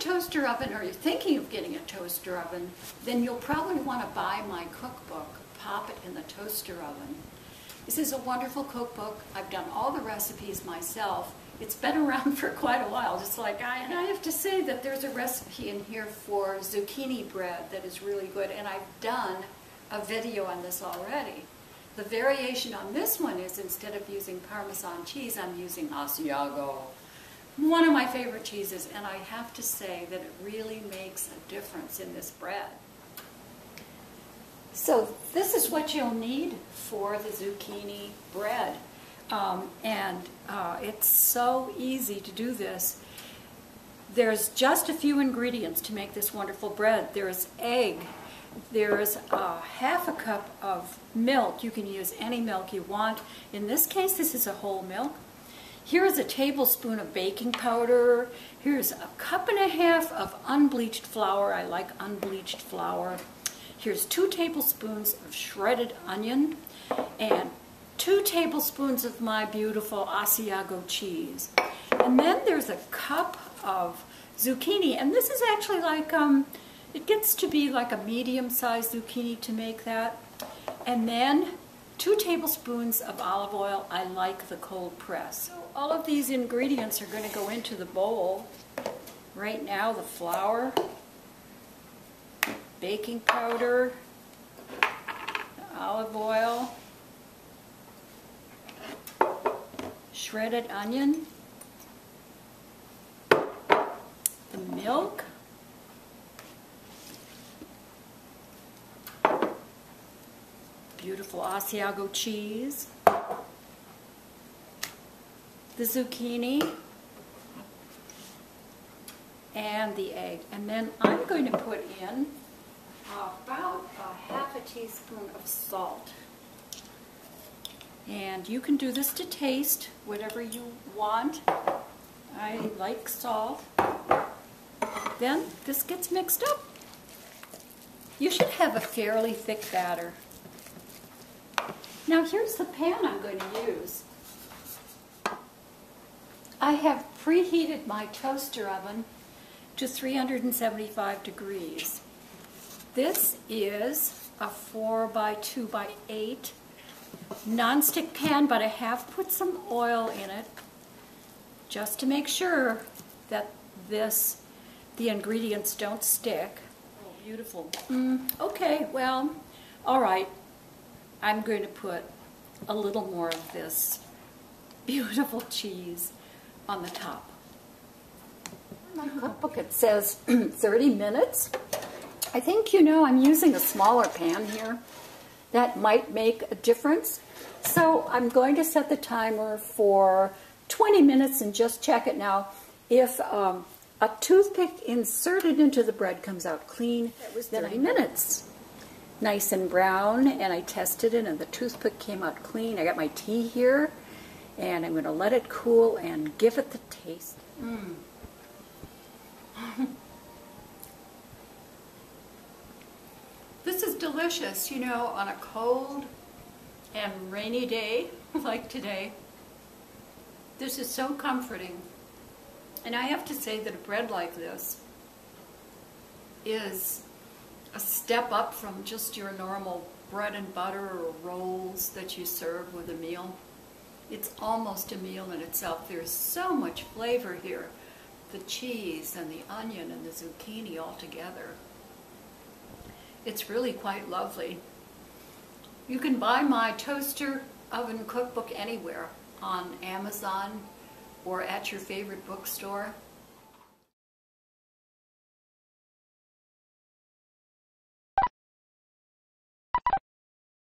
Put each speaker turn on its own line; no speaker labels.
toaster oven, or you're thinking of getting a toaster oven, then you'll probably want to buy my cookbook, Pop It in the Toaster Oven. This is a wonderful cookbook. I've done all the recipes myself. It's been around for quite a while, just like and I have to say that there's a recipe in here for zucchini bread that is really good, and I've done a video on this already. The variation on this one is, instead of using Parmesan cheese, I'm using Asiago. One of my favorite cheeses, and I have to say that it really makes a difference in this bread. So this is what you'll need for the zucchini bread. It's so easy to do this. There's just a few ingredients to make this wonderful bread. There's egg. There's half a cup of milk. You can use any milk you want. In this case, this is a whole milk. Here's a tablespoon of baking powder. Here's a cup and a half of unbleached flour. I like unbleached flour. Here's 2 tablespoons of shredded onion and 2 tablespoons of my beautiful Asiago cheese. And then there's a cup of zucchini. And this is actually like, it gets to be like a medium-sized zucchini to make that. And then 2 tablespoons of olive oil. I like the cold press. So all of these ingredients are going to go into the bowl. Right now, the flour, baking powder, the olive oil, shredded onion, the milk, beautiful Asiago cheese, the zucchini, and the egg. And then I'm going to put in about a half a teaspoon of salt. And you can do this to taste, whatever you want. I like salt. Then this gets mixed up. You should have a fairly thick batter. Now here's the pan I'm going to use. I have preheated my toaster oven to 375 degrees. This is a 4x2x8 nonstick pan, but I have put some oil in it just to make sure that the ingredients don't stick. Oh, beautiful. Okay, well, all right. I'm going to put a little more of this beautiful cheese on the top. In my cookbook it says 30 minutes. I think, I'm using a smaller pan here. That might make a difference. So I'm going to set the timer for 20 minutes and just check it now. If a toothpick inserted into the bread comes out clean, it was 30 minutes. Nice and brown, and I tested it and the toothpick came out clean. I got my tea here, and I'm going to let it cool and give it the taste. This is delicious, on a cold and rainy day like today. This is so comforting. And I have to say that a bread like this is a step up from just your normal bread and butter or rolls that you serve with a meal. It's almost a meal in itself. There's so much flavor here. The cheese and the onion and the zucchini all together. It's really quite lovely. You can buy my toaster oven cookbook anywhere, on Amazon or at your favorite bookstore.